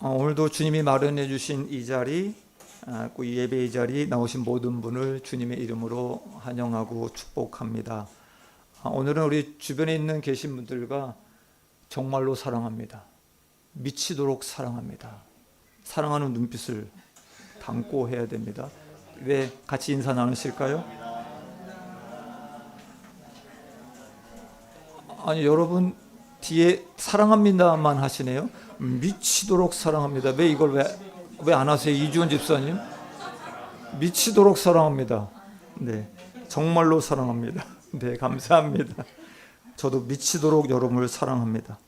오늘도 주님이 마련해 주신 이 자리, 이 예배의 자리 나오신 모든 분을 주님의 이름으로 환영하고 축복합니다. 오늘은 우리 주변에 있는 계신 분들과 정말로 사랑합니다. 미치도록 사랑합니다. 사랑하는 눈빛을 담고 해야 됩니다. 네, 같이 인사 나누실까요? 아니, 여러분 뒤에 사랑합니다만 하시네요. 미치도록 사랑합니다. 왜 이걸 왜 안 하세요? 이주원 집사님, 미치도록 사랑합니다. 네, 정말로 사랑합니다. 네, 감사합니다. 저도 미치도록 여러분을 사랑합니다.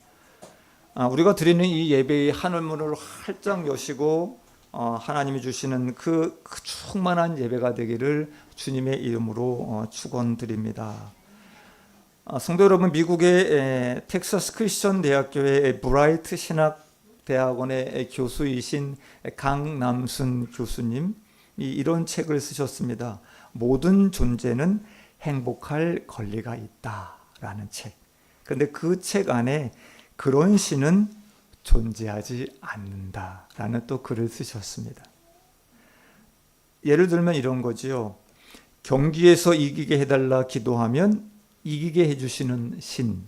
우리가 드리는 이 예배의 하늘문을 활짝 여시고 하나님이 주시는 그 충만한 예배가 되기를 주님의 이름으로 축원드립니다. 성도 여러분, 미국의 텍사스 크리스천 대학교의 브라이트 신학대학원의 교수이신 강남순 교수님, 이런 책을 쓰셨습니다. 모든 존재는 행복할 권리가 있다라는 책. 그런데 그 책 안에 그런 신은 존재하지 않는다라는 또 글을 쓰셨습니다. 예를 들면 이런 거지요. 경기에서 이기게 해달라 기도하면 이기게 해주시는 신,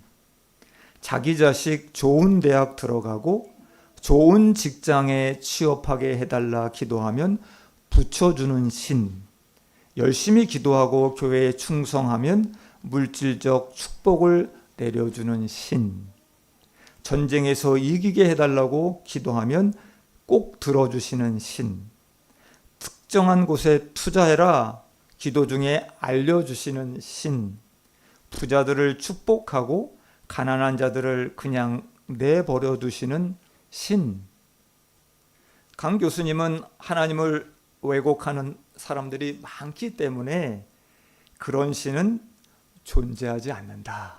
자기 자식 좋은 대학 들어가고 좋은 직장에 취업하게 해달라 기도하면 붙여주는 신, 열심히 기도하고 교회에 충성하면 물질적 축복을 내려주는 신, 전쟁에서 이기게 해달라고 기도하면 꼭 들어주시는 신, 특정한 곳에 투자해라 기도 중에 알려주시는 신, 부자들을 축복하고 가난한 자들을 그냥 내버려 두시는 신. 강 교수님은 하나님을 왜곡하는 사람들이 많기 때문에 그런 신은 존재하지 않는다.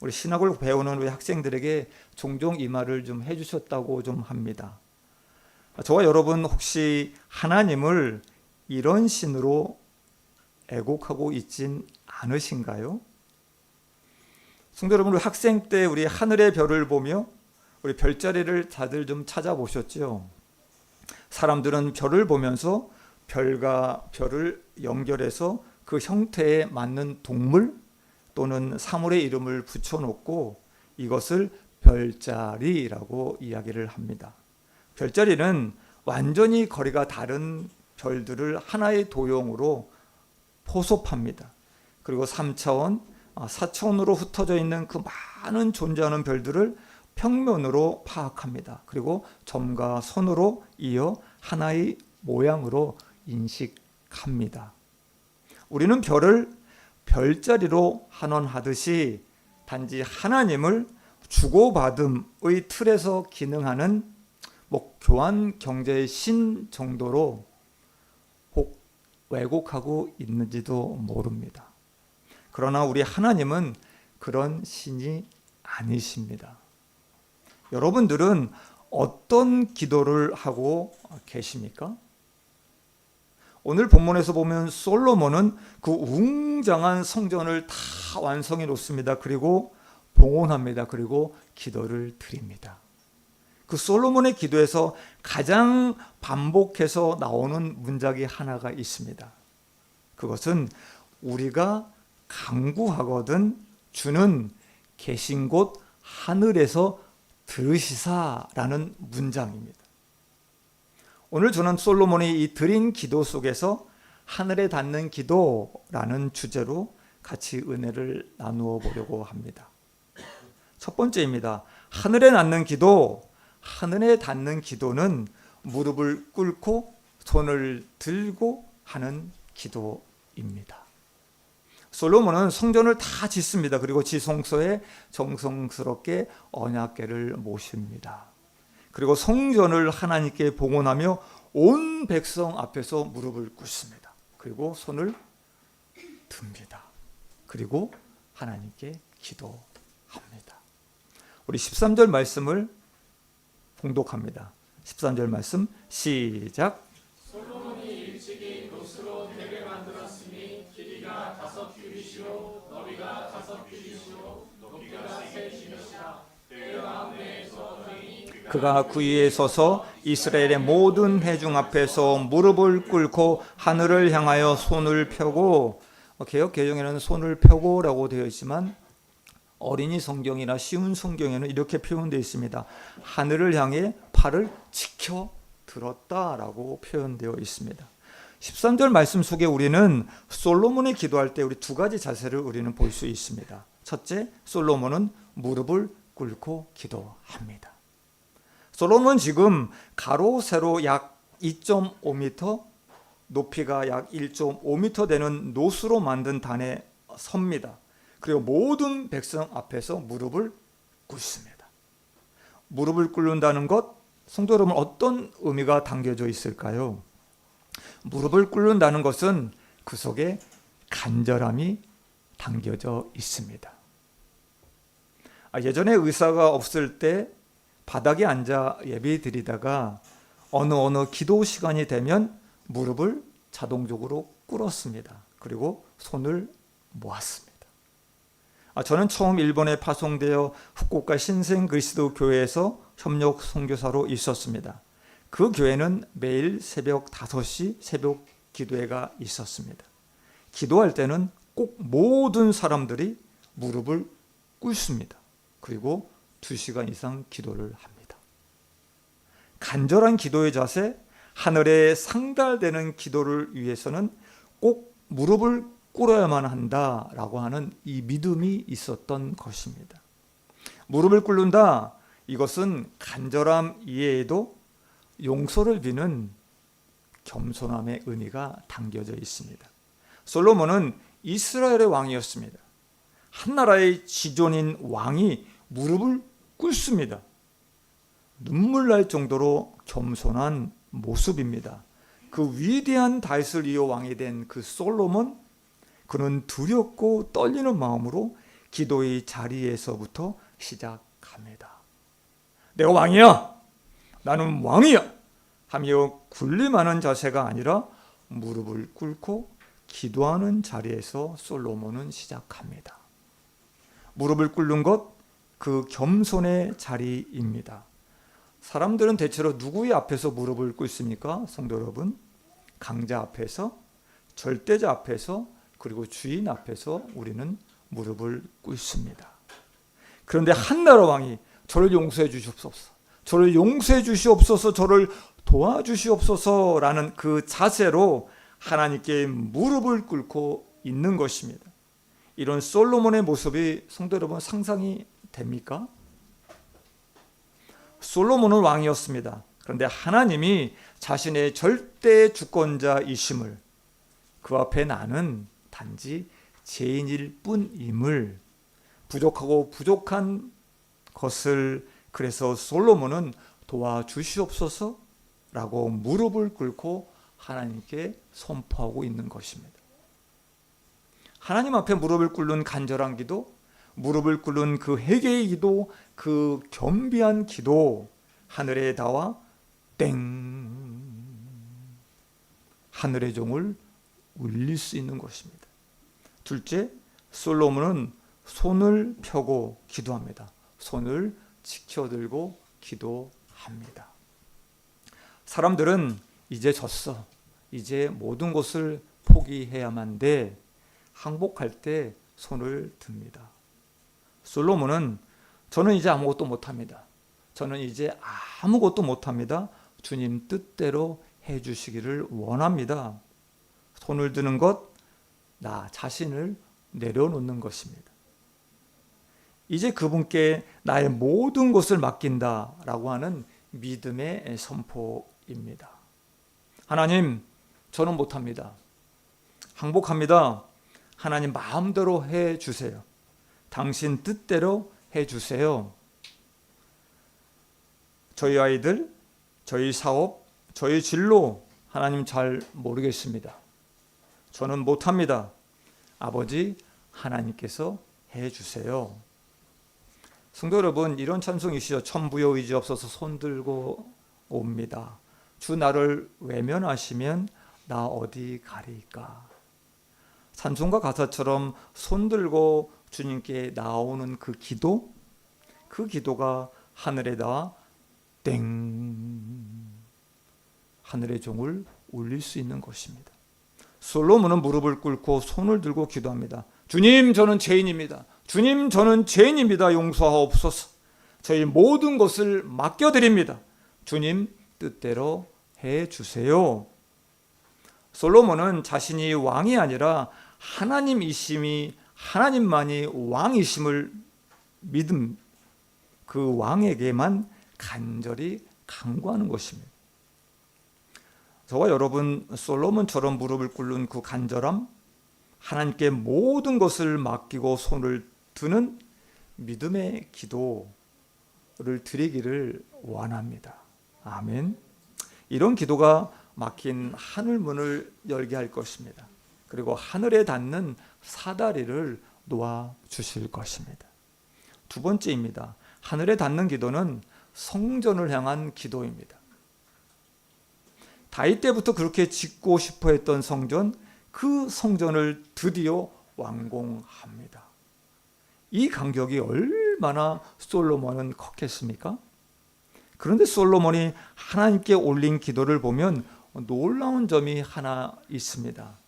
우리 신학을 배우는 우리 학생들에게 종종 이 말을 좀 해주셨다고 좀 합니다. 저와 여러분 혹시 하나님을 이런 신으로 애곡하고 있진 않으신가요? 성도 여러분, 우리 학생 때 우리 하늘의 별을 보며 우리 별자리를 다들 좀 찾아보셨죠? 사람들은 별을 보면서 별과 별을 연결해서 그 형태에 맞는 동물 또는 사물의 이름을 붙여놓고 이것을 별자리라고 이야기를 합니다. 별자리는 완전히 거리가 다른 별들을 하나의 도형으로 포섭합니다. 그리고 3차원, 4차원으로 흩어져 있는 그 많은 존재하는 별들을 평면으로 파악합니다. 그리고 점과 선으로 이어 하나의 모양으로 인식합니다. 우리는 별을 별자리로 환원하듯이 단지 하나님을 주고받음의 틀에서 기능하는 교환 경제의 신 정도로 혹 왜곡하고 있는지도 모릅니다. 그러나 우리 하나님은 그런 신이 아니십니다. 여러분들은 어떤 기도를 하고 계십니까? 오늘 본문에서 보면 솔로몬은 그 웅장한 성전을 다 완성해 놓습니다. 그리고 봉헌합니다. 그리고 기도를 드립니다. 그 솔로몬의 기도에서 가장 반복해서 나오는 문장이 하나가 있습니다. 그것은 우리가 간구하거든 주는 계신 곳 하늘에서 들으시사라는 문장입니다. 오늘 저는 솔로몬이 이 드린 기도 속에서 하늘에 닿는 기도라는 주제로 같이 은혜를 나누어 보려고 합니다. 첫 번째입니다. 하늘에 닿는 기도. 하늘에 닿는 기도는 무릎을 꿇고 손을 들고 하는 기도입니다. 솔로몬은 성전을 다 짓습니다. 그리고 지성소에 정성스럽게 언약궤를 모십니다. 그리고 성전을 하나님께 봉헌하며 온 백성 앞에서 무릎을 꿇습니다. 그리고 손을 듭니다. 그리고 하나님께 기도합니다. 우리 13절 말씀을 봉독합니다. 13절 말씀 시작. 솔로몬이 일찍이 노스로 대를 만들었으니 길이가 5규빗이요 너비가 5규빗이요 높이가 3규빗이라 때 가운데에서 등이 그가 그 위에 서서 이스라엘의 모든 회중 앞에서 무릎을 꿇고 하늘을 향하여 손을 펴고, 개역 개정에는 손을 펴고라고 되어 있지만 어린이 성경이나 쉬운 성경에는 이렇게 표현되어 있습니다. 하늘을 향해 팔을 치켜 들었다라고 표현되어 있습니다. 13절 말씀 속에 우리는 솔로몬이 기도할 때 우리 두 가지 자세를 우리는 볼 수 있습니다. 첫째, 솔로몬은 무릎을 꿇고 기도합니다. 솔로몬은 지금 가로 세로 약 2.5m, 높이가 약 1.5m 되는 노수로 만든 단에 섭니다. 그리고 모든 백성 앞에서 무릎을 꿇습니다. 무릎을 꿇는다는 것, 성도 여러분, 어떤 의미가 담겨져 있을까요? 무릎을 꿇는다는 것은 그 속에 간절함이 담겨져 있습니다. 예전에 의사가 없을 때 바닥에 앉아 예배 드리다가 어느 기도 시간이 되면 무릎을 자동적으로 꿇었습니다. 그리고 손을 모았습니다. 저는 처음 일본에 파송되어 후쿠오카 신생 그리스도 교회에서 협력 선교사로 있었습니다. 그 교회는 매일 새벽 5시 새벽 기도회가 있었습니다. 기도할 때는 꼭 모든 사람들이 무릎을 꿇습니다. 그리고 2시간 이상 기도를 합니다. 간절한 기도의 자세, 하늘에 상달되는 기도를 위해서는 꼭 무릎을 꿇어야만 한다라고 하는 이 믿음이 있었던 것입니다. 무릎을 꿇는다, 이것은 간절함 이외에도 용서를 비는 겸손함의 의미가 담겨져 있습니다. 솔로몬은 이스라엘의 왕이었습니다. 한 나라의 지존인 왕이 무릎을 꿇습니다. 눈물 날 정도로 겸손한 모습입니다. 그 위대한 다윗을 이어 왕이 된 그 솔로몬, 그는 두렵고 떨리는 마음으로 기도의 자리에서부터 시작합니다. 내가 왕이야! 나는 왕이야! 하며 군림하는 자세가 아니라 무릎을 꿇고 기도하는 자리에서 솔로몬은 시작합니다. 무릎을 꿇는 것, 그 겸손의 자리입니다. 사람들은 대체로 누구의 앞에서 무릎을 꿇습니까? 성도 여러분, 강자 앞에서, 절대자 앞에서, 그리고 주인 앞에서 우리는 무릎을 꿇습니다. 그런데 한나라 왕이 저를 용서해 주시옵소서, 저를 용서해 주시옵소서, 저를 도와주시옵소서라는 그 자세로 하나님께 무릎을 꿇고 있는 것입니다. 이런 솔로몬의 모습이 성도 여러분 상상이 됩니까? 솔로몬은 왕이었습니다. 그런데 하나님이 자신의 절대 주권자이심을, 그 앞에 나는 단지 죄인일 뿐임을, 부족하고 부족한 것을, 그래서 솔로몬은 도와주시옵소서라고 무릎을 꿇고 하나님께 선포하고 있는 것입니다. 하나님 앞에 무릎을 꿇는 간절한 기도, 무릎을 꿇는 그 회개의 기도, 그 겸비한 기도, 하늘에 닿아 땡, 하늘의 종을 울릴 수 있는 것입니다. 둘째, 솔로몬은 손을 펴고 기도합니다. 손을 치켜들고 기도합니다. 사람들은 이제 졌어, 이제 모든 것을 포기해야만 돼, 항복할 때 손을 듭니다. 솔로몬은 저는 이제 아무것도 못합니다. 저는 이제 아무것도 못합니다. 주님 뜻대로 해주시기를 원합니다. 손을 드는 것, 나 자신을 내려놓는 것입니다. 이제 그분께 나의 모든 것을 맡긴다라고 하는 믿음의 선포입니다. 하나님, 저는 못합니다. 항복합니다. 하나님 마음대로 해주세요. 당신 뜻대로 해주세요. 저희 아이들, 저희 사업, 저희 진로 하나님 잘 모르겠습니다. 저는 못합니다. 아버지, 하나님께서 해주세요. 성도 여러분, 이런 찬송이시죠. 천부여 의지없어서 손들고 옵니다. 주 나를 외면하시면 나 어디 가리까. 찬송가 가사처럼 손들고 주님께 나오는 그 기도, 그 기도가 하늘에 닿아 땡, 하늘의 종을 울릴 수 있는 것입니다. 솔로몬은 무릎을 꿇고 손을 들고 기도합니다. 주님, 저는 죄인입니다. 주님, 저는 죄인입니다. 용서하옵소서. 저희 모든 것을 맡겨드립니다. 주님 뜻대로 해주세요. 솔로몬은 자신이 왕이 아니라 하나님만이 왕이심을 믿음, 그 왕에게만 간절히 간구하는 것입니다. 저와 여러분, 솔로몬처럼 무릎을 꿇는 그 간절함, 하나님께 모든 것을 맡기고 손을 드는 믿음의 기도를 드리기를 원합니다. 아멘. 이런 기도가 막힌 하늘문을 열게 할 것입니다. 그리고 하늘에 닿는 사다리를 놓아 주실 것입니다. 두 번째입니다. 하늘에 닿는 기도는 성전을 향한 기도입니다. 다윗 때부터 그렇게 짓고 싶어 했던 성전, 그 성전을 드디어 완공합니다. 이 간격이 얼마나 솔로몬은 컸겠습니까? 그런데 솔로몬이 하나님께 올린 기도를 보면 놀라운 점이 하나 있습니다.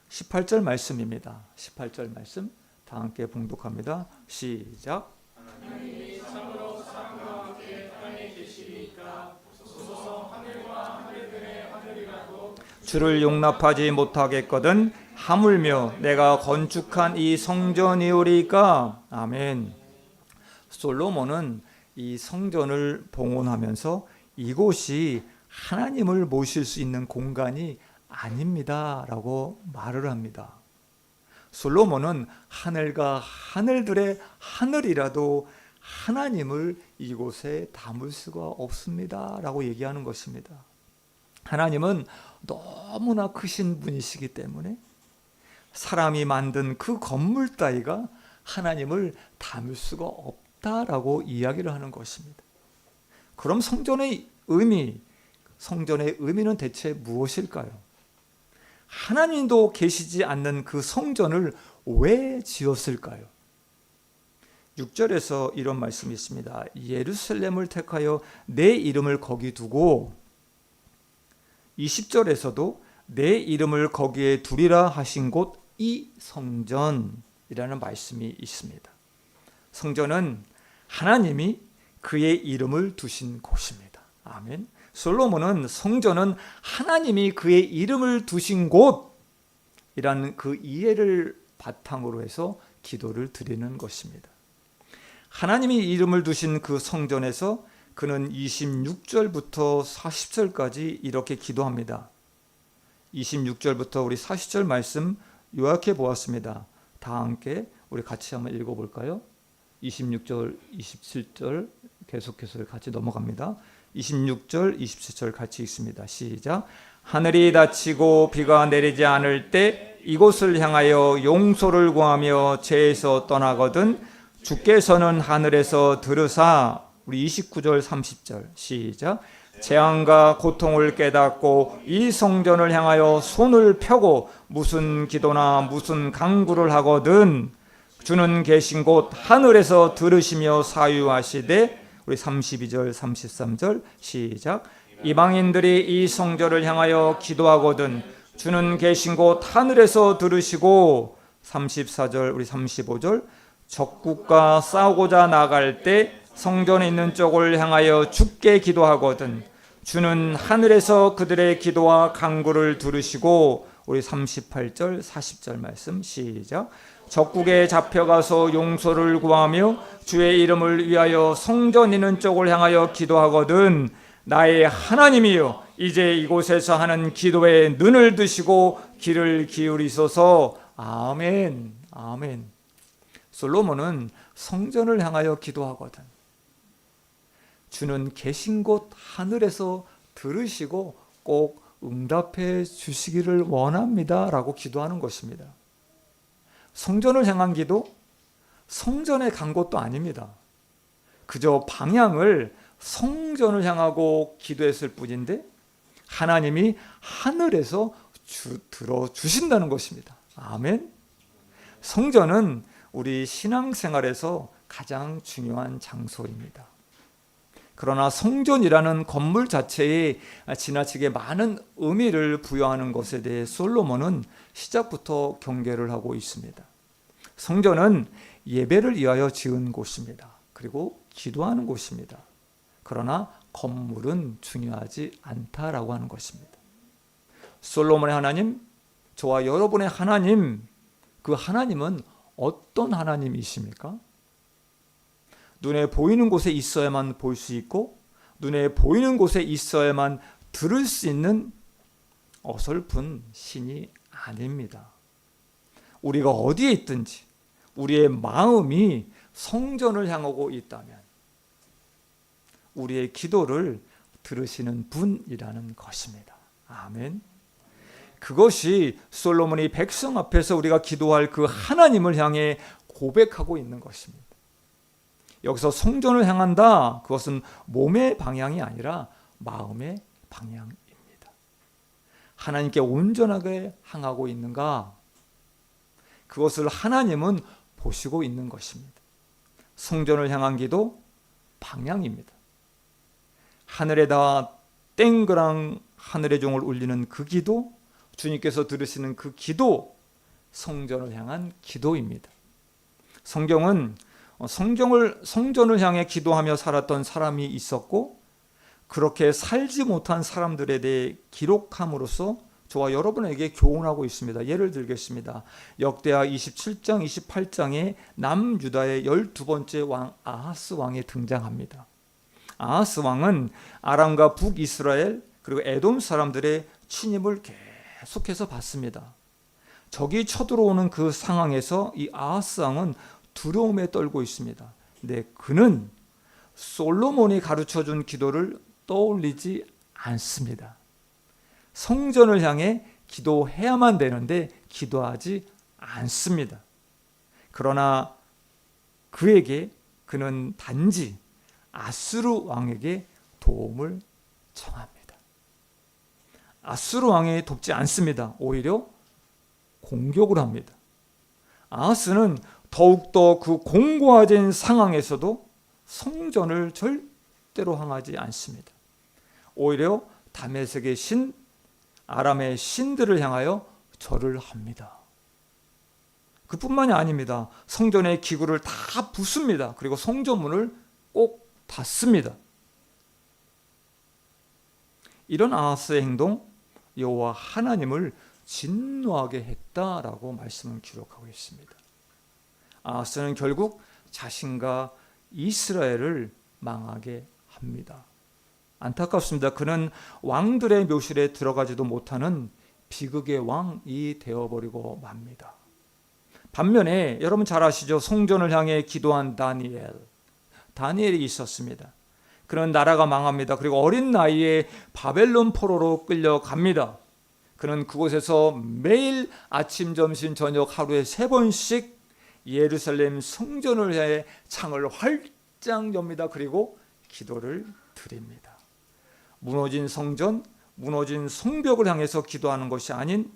18절 말씀입니다. 18절 말씀 다 함께 봉독합니다. 시작. 하나님이 참으로 사람과 함께 땅에 계시리이까 보소서 하늘과 하늘들의 하늘이라도 주를 용납하지 못하겠거든 하물며 내가 건축한 이 성전이오리까. 아멘. 솔로몬은 이 성전을 봉헌하면서 이곳이 하나님을 모실 수 있는 공간이 아닙니다 라고 말을 합니다. 솔로몬은 하늘과 하늘들의 하늘이라도 하나님을 이곳에 담을 수가 없습니다 라고 얘기하는 것입니다. 하나님은 너무나 크신 분이시기 때문에 사람이 만든 그 건물 따위가 하나님을 담을 수가 없다라고 이야기를 하는 것입니다. 그럼 성전의 의미는 대체 무엇일까요? 하나님도 계시지 않는 그 성전을 왜 지었을까요? 6절에서 이런 말씀이 있습니다. 예루살렘을 택하여 내 이름을 거기 두고, 20절에서도 내 이름을 거기에 두리라 하신 곳 이 성전이라는 말씀이 있습니다. 성전은 하나님이 그의 이름을 두신 곳입니다. 아멘. 솔로몬은 성전은 하나님이 그의 이름을 두신 곳이라는 그 이해를 바탕으로 해서 기도를 드리는 것입니다. 하나님이 이름을 두신 그 성전에서 그는 26절부터 40절까지 이렇게 기도합니다. 26절부터 우리 40절 말씀 요약해 보았습니다. 다 함께 우리 같이 한번 읽어볼까요? 26절, 27절 계속해서 같이 넘어갑니다. 26절, 27절 같이 읽습니다. 시작. 하늘이 닫히고 비가 내리지 않을 때 이곳을 향하여 용서를 구하며 죄에서 떠나거든 주께서는 하늘에서 들으사. 우리 29절, 30절 시작. 재앙과 고통을 깨닫고 이 성전을 향하여 손을 펴고 무슨 기도나 무슨 간구를 하거든 주는 계신 곳 하늘에서 들으시며 사유하시되. 우리 32절 33절 시작. 이방인들이 이 성전을 향하여 기도하거든 주는 계신 곳 하늘에서 들으시고. 34절 우리 35절 적국과 싸우고자 나갈 때 성전에 있는 쪽을 향하여 주께 기도하거든 주는 하늘에서 그들의 기도와 간구를 들으시고. 우리 38절 40절 말씀 시작. 적국에 잡혀가서 용서를 구하며 주의 이름을 위하여 성전 있는 쪽을 향하여 기도하거든 나의 하나님이여 이제 이곳에서 하는 기도에 눈을 드시고 귀를 기울이소서. 아멘. 아멘. 솔로몬은 성전을 향하여 기도하거든 주는 계신 곳 하늘에서 들으시고 꼭 응답해 주시기를 원합니다 라고 기도하는 것입니다. 성전을 향한 기도, 성전에 간 것도 아닙니다. 그저 방향을 성전을 향하고 기도했을 뿐인데 하나님이 하늘에서 들어주신다는 것입니다. 아멘. 성전은 우리 신앙생활에서 가장 중요한 장소입니다. 그러나 성전이라는 건물 자체에 지나치게 많은 의미를 부여하는 것에 대해 솔로몬은 시작부터 경계를 하고 있습니다. 성전은 예배를 위하여 지은 곳입니다. 그리고 기도하는 곳입니다. 그러나 건물은 중요하지 않다라고 하는 것입니다. 솔로몬의 하나님, 저와 여러분의 하나님, 그 하나님은 어떤 하나님이십니까? 눈에 보이는 곳에 있어야만 볼 수 있고 눈에 보이는 곳에 있어야만 들을 수 있는 어설픈 신이 아닙니다. 우리가 어디에 있든지 우리의 마음이 성전을 향하고 있다면 우리의 기도를 들으시는 분이라는 것입니다. 아멘. 그것이 솔로몬이 백성 앞에서 우리가 기도할 그 하나님을 향해 고백하고 있는 것입니다. 여기서 성전을 향한다, 그것은 몸의 방향이 아니라 마음의 방향입니다. 하나님께 온전하게 향하고 있는가? 그것을 하나님은 보시고 있는 것입니다. 성전을 향한 기도, 방향입니다. 하늘에다 땡그랑 하늘의 종을 울리는 그 기도, 주님께서 들으시는 그 기도, 성전을 향한 기도입니다. 성경은 성전을 향해 기도하며 살았던 사람이 있었고 그렇게 살지 못한 사람들에 대해 기록함으로써 저와 여러분에게 교훈하고 있습니다. 예를 들겠습니다. 역대하 27장, 28장에 남유다의 12번째 왕 아하스 왕이 등장합니다. 아하스 왕은 아람과 북이스라엘 그리고 에돔 사람들의 침입을 계속해서 받습니다. 적이 쳐들어오는 그 상황에서 이 아하스 왕은 두려움에 떨고 있습니다. 근데 그는 솔로몬이 가르쳐준 기도를 떠올리지 않습니다. 성전을 향해 기도해야만 되는데 기도하지 않습니다. 그러나 그는 단지 아수르 왕에게 도움을 청합니다. 아수르 왕이 돕지 않습니다. 오히려 공격을 합니다. 아하스는 더욱더 그 공고화된 상황에서도 성전을 절대로 향하지 않습니다. 오히려 다메섹의 신, 아람의 신들을 향하여 절을 합니다. 그뿐만이 아닙니다. 성전의 기구를 다 부숩니다. 그리고 성전문을 꼭 닫습니다. 이런 아하스의 행동, 여호와 하나님을 진노하게 했다라고 말씀을 기록하고 있습니다. 아하스는 결국 자신과 이스라엘을 망하게 합니다. 안타깝습니다. 그는 왕들의 묘실에 들어가지도 못하는 비극의 왕이 되어버리고 맙니다. 반면에 여러분 잘 아시죠? 성전을 향해 기도한 다니엘이 있었습니다. 그는 나라가 망합니다. 그리고 어린 나이에 바벨론 포로로 끌려갑니다. 그는 그곳에서 매일 아침, 점심, 저녁 하루에 3번씩 예루살렘 성전을 향해 창을 활짝 엽니다. 그리고 기도를 드립니다. 무너진 성전, 무너진 성벽을 향해서 기도하는 것이 아닌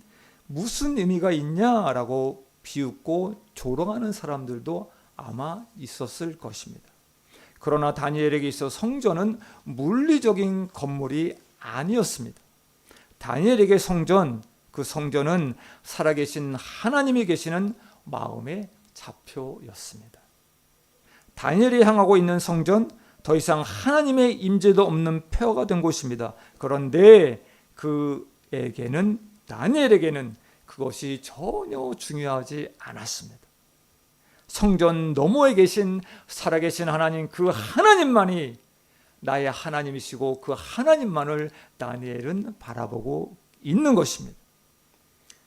무슨 의미가 있냐라고 비웃고 조롱하는 사람들도 아마 있었을 것입니다. 그러나 다니엘에게 있어 성전은 물리적인 건물이 아니었습니다. 다니엘에게 그 성전은 살아계신 하나님이 계시는 마음의 좌표였습니다. 다니엘이 향하고 있는 성전, 더 이상 하나님의 임재도 없는 폐허가 된 곳입니다. 그런데 다니엘에게는 그것이 전혀 중요하지 않았습니다. 성전 너머에 계신 살아계신 하나님, 그 하나님만이 나의 하나님이시고 그 하나님만을 다니엘은 바라보고 있는 것입니다.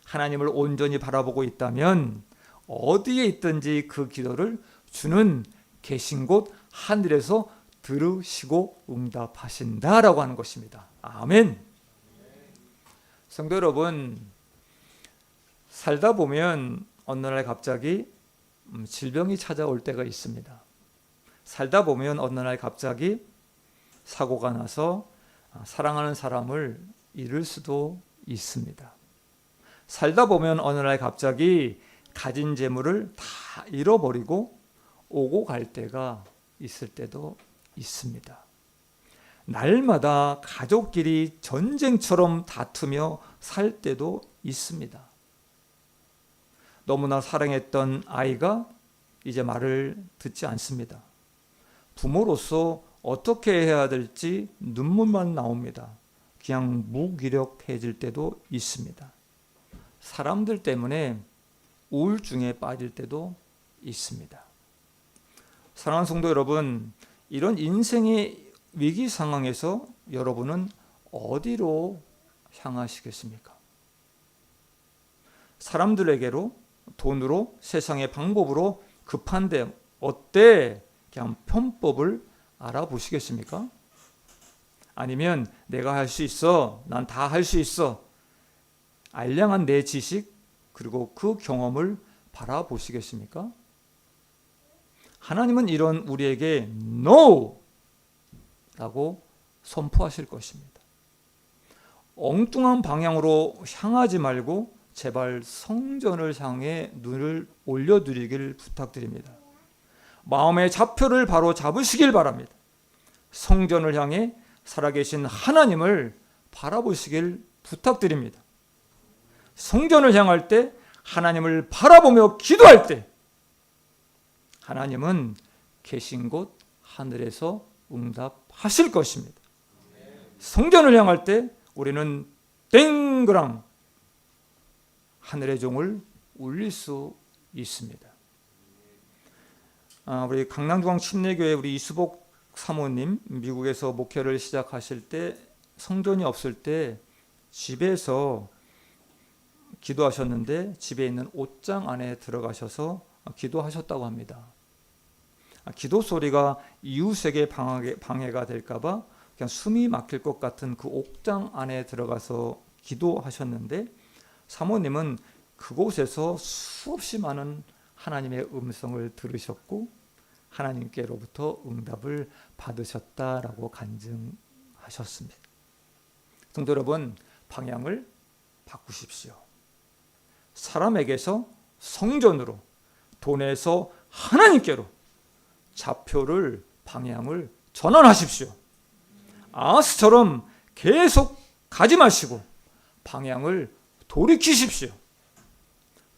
하나님을 온전히 바라보고 있다면 어디에 있든지 그 기도를 주는 계신 곳 하늘에서 들으시고 응답하신다라고 하는 것입니다. 아멘. 성도 여러분, 살다 보면 어느 날 갑자기 질병이 찾아올 때가 있습니다. 살다 보면 어느 날 갑자기 사고가 나서 사랑하는 사람을 잃을 수도 있습니다. 살다 보면 어느 날 갑자기 가진 재물을 다 잃어버리고 오고 갈 때가 있을 때도 있습니다. 날마다 가족끼리 전쟁처럼 다투며 살 때도 있습니다. 너무나 사랑했던 아이가 이제 말을 듣지 않습니다. 부모로서 어떻게 해야 될지 눈물만 나옵니다. 그냥 무기력해질 때도 있습니다. 사람들 때문에 우울증에 빠질 때도 있습니다. 사랑하는 성도 여러분, 이런 인생의 위기 상황에서 여러분은 어디로 향하시겠습니까? 사람들에게로, 돈으로, 세상의 방법으로 급한데 어때? 그냥 편법을 알아보시겠습니까? 아니면 내가 할 수 있어, 난 다 할 수 있어, 알량한 내 지식 그리고 그 경험을 바라보시겠습니까? 하나님은 이런 우리에게 NO! 라고 선포하실 것입니다. 엉뚱한 방향으로 향하지 말고 제발 성전을 향해 눈을 올려드리길 부탁드립니다. 마음의 좌표를 바로 잡으시길 바랍니다. 성전을 향해 살아계신 하나님을 바라보시길 부탁드립니다. 성전을 향할 때, 하나님을 바라보며 기도할 때 하나님은 계신 곳 하늘에서 응답하실 것입니다. 성전을 향할 때 우리는 땡그랑 하늘의 종을 울릴 수 있습니다. 우리 강남중앙 침례교회 우리 이수복 사모님, 미국에서 목회를 시작하실 때 성전이 없을 때 집에서 기도하셨는데 집에 있는 옷장 안에 들어가셔서 기도하셨다고 합니다. 기도 소리가 이웃에게 방해가 될까봐 그냥 숨이 막힐 것 같은 그 옥장 안에 들어가서 기도하셨는데, 사모님은 그곳에서 수없이 많은 하나님의 음성을 들으셨고 하나님께로부터 응답을 받으셨다라고 간증하셨습니다. 성도 여러분, 방향을 바꾸십시오. 사람에게서 성전으로, 돈에서 하나님께로 좌표를, 방향을 전환하십시오. 아하스처럼 계속 가지 마시고 방향을 돌이키십시오.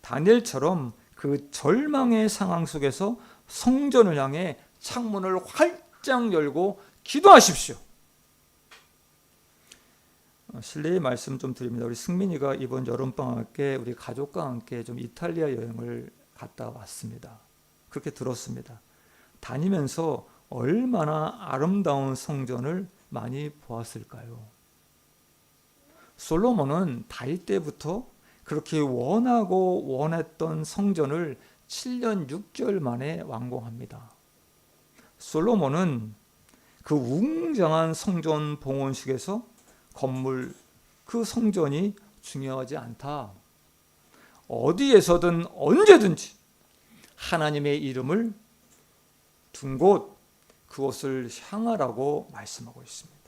다니엘처럼 그 절망의 상황 속에서 성전을 향해 창문을 활짝 열고 기도하십시오. 실례의 말씀 좀 드립니다. 우리 승민이가 이번 여름방학에 우리 가족과 함께 좀 이탈리아 여행을 갔다 왔습니다. 그렇게 들었습니다. 다니면서 얼마나 아름다운 성전을 많이 보았을까요? 솔로몬은 다윗 때부터 그렇게 원하고 원했던 성전을 7년 6개월 만에 완공합니다. 솔로몬은 그 웅장한 성전 봉헌식에서 건물, 그 성전이 중요하지 않다. 어디에서든 언제든지 하나님의 이름을 둔 곳, 그곳을 향하라고 말씀하고 있습니다.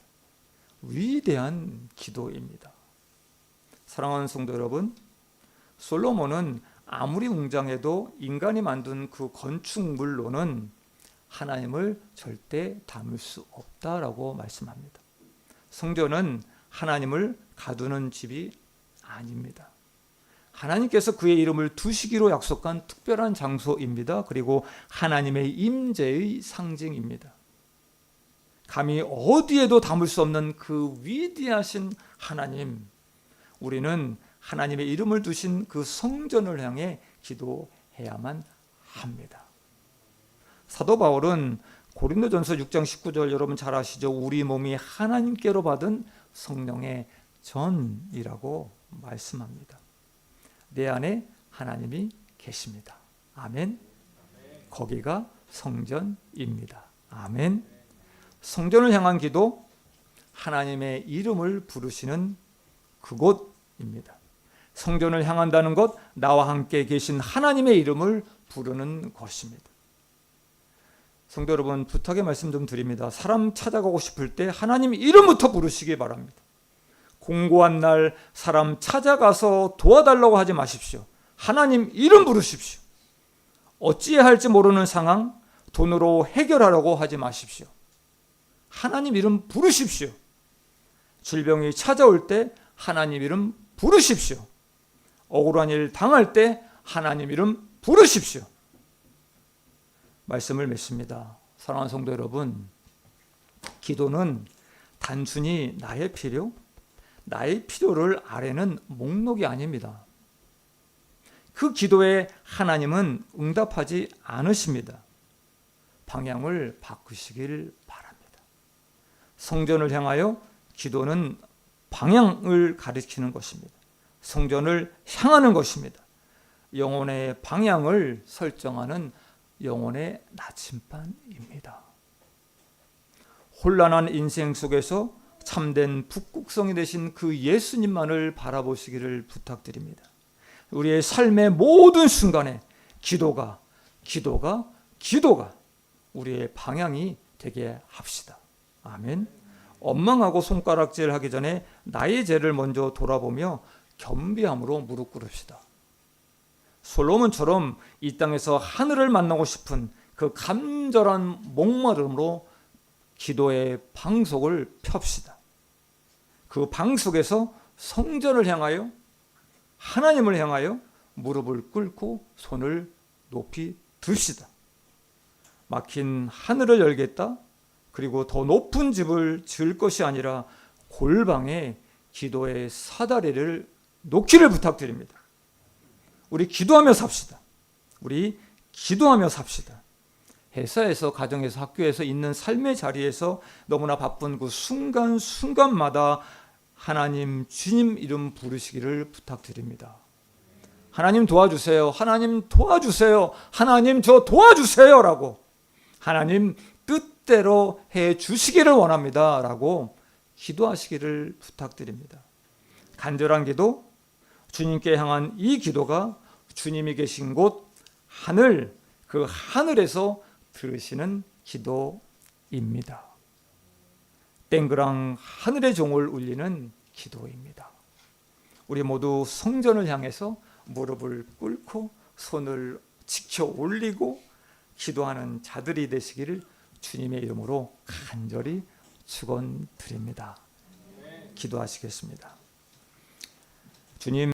위대한 기도입니다. 사랑하는 성도 여러분, 솔로몬은 아무리 웅장해도 인간이 만든 그 건축물로는 하나님을 절대 담을 수 없다라고 말씀합니다. 성전은 하나님을 가두는 집이 아닙니다. 하나님께서 그의 이름을 두시기로 약속한 특별한 장소입니다. 그리고 하나님의 임재의 상징입니다. 감히 어디에도 담을 수 없는 그 위대하신 하나님, 우리는 하나님의 이름을 두신 그 성전을 향해 기도해야만 합니다. 사도 바울은 고린도전서 6장 19절 여러분 잘 아시죠? 우리 몸이 하나님께로 받은 성령의 전이라고 말씀합니다. 내 안에 하나님이 계십니다. 아멘. 거기가 성전입니다. 아멘. 성전을 향한 기도, 하나님의 이름을 부르시는 그곳입니다. 성전을 향한다는 것, 나와 함께 계신 하나님의 이름을 부르는 것입니다. 성도 여러분, 부탁의 말씀 좀 드립니다. 사람 찾아가고 싶을 때 하나님 이름부터 부르시기 바랍니다. 공고한 날 사람 찾아가서 도와달라고 하지 마십시오. 하나님 이름 부르십시오. 어찌해야 할지 모르는 상황, 돈으로 해결하려고 하지 마십시오. 하나님 이름 부르십시오. 질병이 찾아올 때 하나님 이름 부르십시오. 억울한 일 당할 때 하나님 이름 부르십시오. 말씀을 맺습니다. 사랑하는 성도 여러분, 기도는 단순히 나의 필요를 아뢰는 목록이 아닙니다. 그 기도에 하나님은 응답하지 않으십니다. 방향을 바꾸시길 바랍니다. 성전을 향하여 기도는 방향을 가리키는 것입니다. 성전을 향하는 것입니다. 영혼의 방향을 설정하는 영혼의 나침반입니다. 혼란한 인생 속에서 참된 북극성이 되신 그 예수님만을 바라보시기를 부탁드립니다. 우리의 삶의 모든 순간에 기도가 우리의 방향이 되게 합시다. 아멘. 원망하고 손가락질 하기 전에 나의 죄를 먼저 돌아보며 겸비함으로 무릎 꿇읍시다. 솔로몬처럼 이 땅에서 하늘을 만나고 싶은 그 간절한 목마름으로 기도의 방속을 펴시다. 그 방속에서 성전을 향하여 하나님을 향하여 무릎을 꿇고 손을 높이 듭시다. 막힌 하늘을 열겠다. 그리고 더 높은 집을 지을 것이 아니라 골방에 기도의 사다리를 놓기를 부탁드립니다. 우리 기도하며 삽시다. 우리 기도하며 삽시다. 회사에서, 가정에서, 학교에서 있는 삶의 자리에서 너무나 바쁜 그 순간순간마다 하나님, 주님 이름 부르시기를 부탁드립니다. 하나님 도와주세요. 하나님 도와주세요. 하나님 저 도와주세요. 라고 하나님 뜻대로 해 주시기를 원합니다. 라고 기도하시기를 부탁드립니다. 간절한 기도, 주님께 향한 이 기도가 주님이 계신 곳 하늘, 그 하늘에서 들으시는 기도입니다. 땡그랑 하늘의 종을 울리는 기도입니다. 우리 모두 성전을 향해서 무릎을 꿇고 손을 지켜 올리고 기도하는 자들이 되시기를 주님의 이름으로 간절히 축원드립니다. 기도하시겠습니다. 주님,